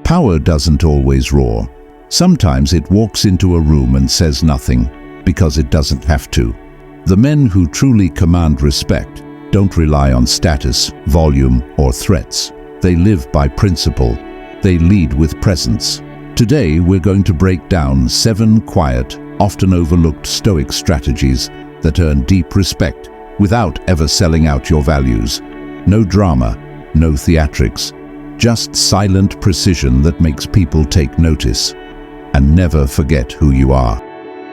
Power doesn't always roar. Sometimes it walks into a room and says nothing, because it doesn't have to. The men who truly command respect don't rely on status, volume, or threats. They live by principle. They lead with presence. Today, we're going to break down 7 quiet, often overlooked Stoic strategies that earn deep respect without ever selling out your values. No drama, no theatrics, just silent precision that makes people take notice. And never forget who you are.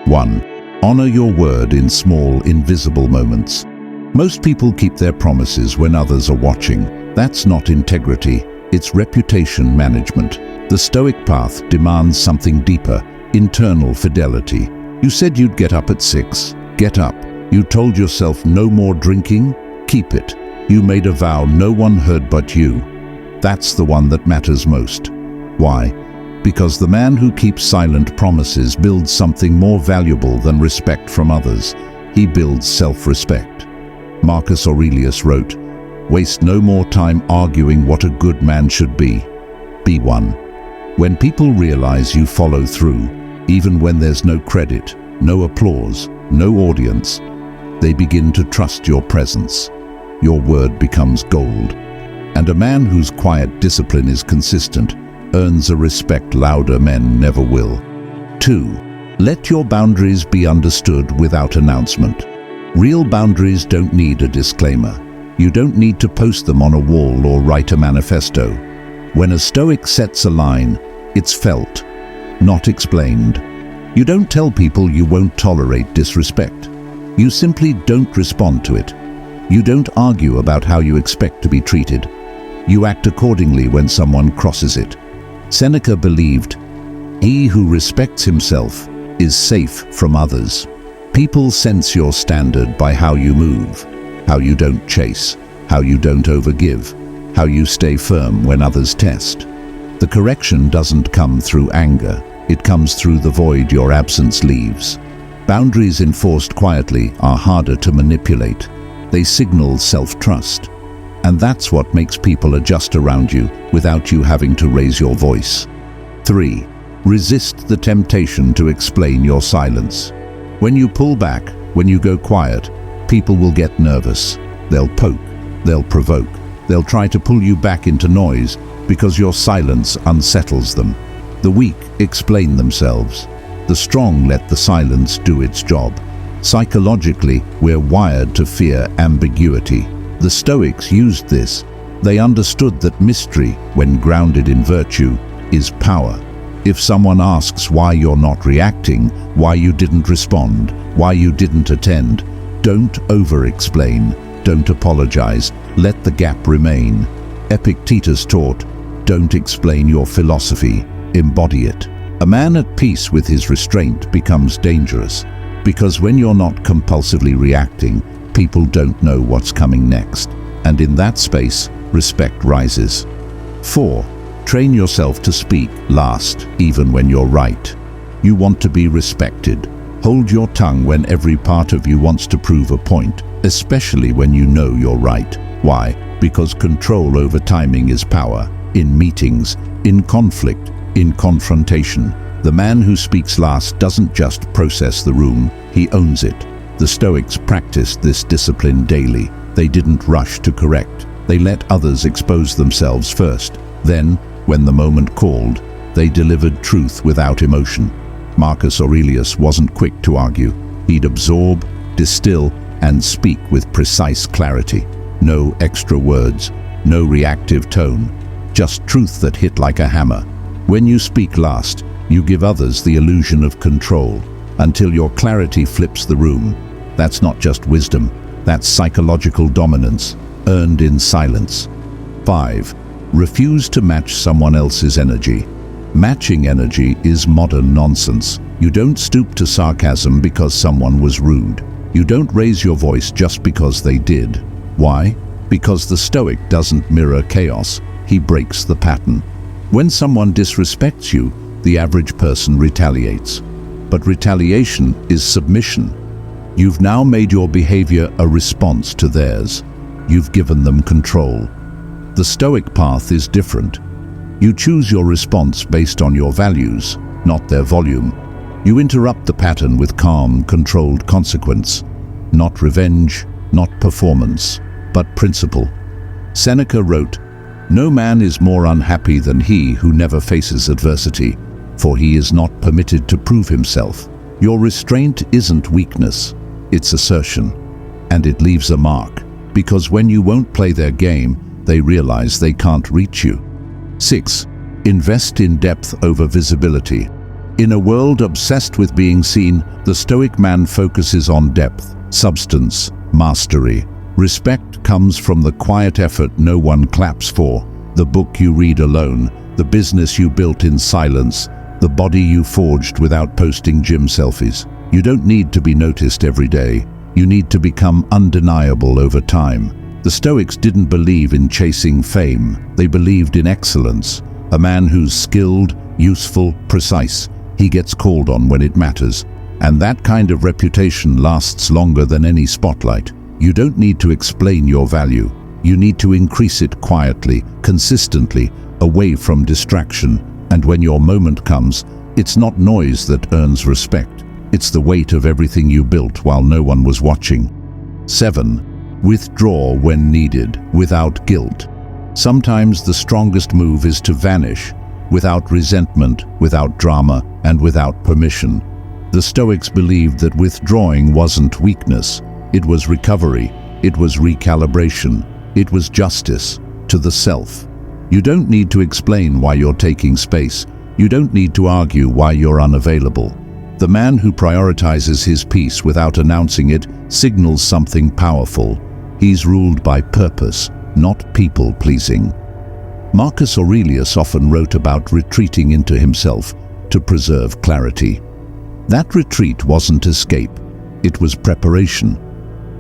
1. Honor your word in small, invisible moments. Most people keep their promises when others are watching. That's not integrity, it's reputation management. The Stoic path demands something deeper, internal fidelity. You said you'd get up at 6. Get up. You told yourself no more drinking. Keep it. You made a vow no one heard but you. That's the one that matters most. Why? Because the man who keeps silent promises builds something more valuable than respect from others. He builds self-respect. Marcus Aurelius wrote, "Waste no more time arguing what a good man should be. Be one." When people realize you follow through, even when there's no credit, no applause, no audience, they begin to trust your presence. Your word becomes gold. And a man whose quiet discipline is consistent earns a respect louder men never will. 2. Let your boundaries be understood without announcement. Real boundaries don't need a disclaimer. You don't need to post them on a wall or write a manifesto. When a Stoic sets a line, it's felt, not explained. You don't tell people you won't tolerate disrespect. You simply don't respond to it. You don't argue about how you expect to be treated. You act accordingly when someone crosses it. Seneca believed, "He who respects himself is safe from others." People sense your standard by how you move, how you don't chase, how you don't overgive, how you stay firm when others test. The correction doesn't come through anger. It comes through the void your absence leaves. Boundaries enforced quietly are harder to manipulate. They signal self-trust. And that's what makes people adjust around you without you having to raise your voice. 3. Resist the temptation to explain your silence. When you pull back, when you go quiet, people will get nervous. They'll poke, they'll provoke, they'll try to pull you back into noise because your silence unsettles them. The weak explain themselves. The strong let the silence do its job. Psychologically, we're wired to fear ambiguity. The Stoics used this. They understood that mystery, when grounded in virtue, is power. If someone asks why you're not reacting, why you didn't respond, why you didn't attend, don't over-explain, don't apologize, let the gap remain. Epictetus taught, don't explain your philosophy, embody it. A man at peace with his restraint becomes dangerous, because when you're not compulsively reacting, people don't know what's coming next. And in that space, respect rises. 4. Train yourself to speak last, even when you're right. You want to be respected. Hold your tongue when every part of you wants to prove a point, especially when you know you're right. Why? Because control over timing is power. In meetings, in conflict, in confrontation. The man who speaks last doesn't just process the room, he owns it. The Stoics practiced this discipline daily. They didn't rush to correct. They let others expose themselves first. Then, when the moment called, they delivered truth without emotion. Marcus Aurelius wasn't quick to argue. He'd absorb, distill, and speak with precise clarity. No extra words, no reactive tone, just truth that hit like a hammer. When you speak last, you give others the illusion of control until your clarity flips the room. That's not just wisdom, that's psychological dominance, earned in silence. 5. Refuse to match someone else's energy. Matching energy is modern nonsense. You don't stoop to sarcasm because someone was rude. You don't raise your voice just because they did. Why? Because the Stoic doesn't mirror chaos, he breaks the pattern. When someone disrespects you, the average person retaliates. But retaliation is submission. You've now made your behavior a response to theirs. You've given them control. The Stoic path is different. You choose your response based on your values, not their volume. You interrupt the pattern with calm, controlled consequence. Not revenge, not performance, but principle. Seneca wrote, "No man is more unhappy than he who never faces adversity, for he is not permitted to prove himself." Your restraint isn't weakness, it's assertion. And it leaves a mark, because when you won't play their game, they realize they can't reach you. 6. Invest in depth over visibility. In a world obsessed with being seen, the Stoic man focuses on depth, substance, mastery. Respect comes from the quiet effort no one claps for, the book you read alone, the business you built in silence, the body you forged without posting gym selfies. You don't need to be noticed every day. You need to become undeniable over time. The Stoics didn't believe in chasing fame. They believed in excellence. A man who's skilled, useful, precise. He gets called on when it matters. And that kind of reputation lasts longer than any spotlight. You don't need to explain your value. You need to increase it quietly, consistently, away from distraction. And when your moment comes, it's not noise that earns respect. It's the weight of everything you built while no one was watching. 7. Withdraw when needed, without guilt. Sometimes the strongest move is to vanish, without resentment, without drama, and without permission. The Stoics believed that withdrawing wasn't weakness. It was recovery. It was recalibration. It was justice to the self. You don't need to explain why you're taking space. You don't need to argue why you're unavailable. The man who prioritizes his peace without announcing it signals something powerful. He's ruled by purpose, not people-pleasing. Marcus Aurelius often wrote about retreating into himself to preserve clarity. That retreat wasn't escape, it was preparation.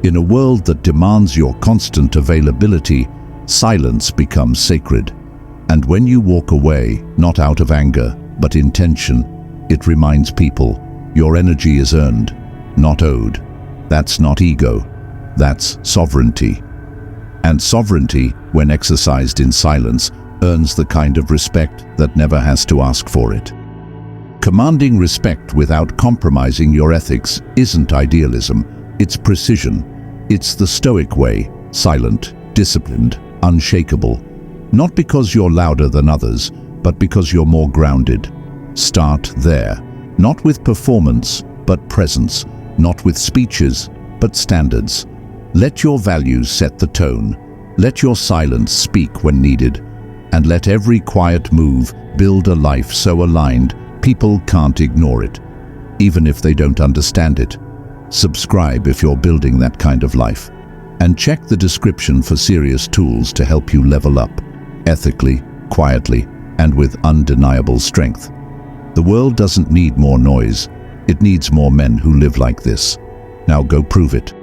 In a world that demands your constant availability, silence becomes sacred. And when you walk away, not out of anger, but intention, it reminds people, your energy is earned, not owed. That's not ego, that's sovereignty. And sovereignty, when exercised in silence, earns the kind of respect that never has to ask for it. Commanding respect without compromising your ethics isn't idealism, it's precision. It's the Stoic way, silent, disciplined, unshakable. Not because you're louder than others, but because you're more grounded. Start there. Not with performance, but presence. Not with speeches, but standards. Let your values set the tone. Let your silence speak when needed. And let every quiet move build a life so aligned, people can't ignore it, even if they don't understand it. Subscribe if you're building that kind of life. And check the description for serious tools to help you level up, ethically, quietly, and with undeniable strength. The world doesn't need more noise. It needs more men who live like this. Now go prove it.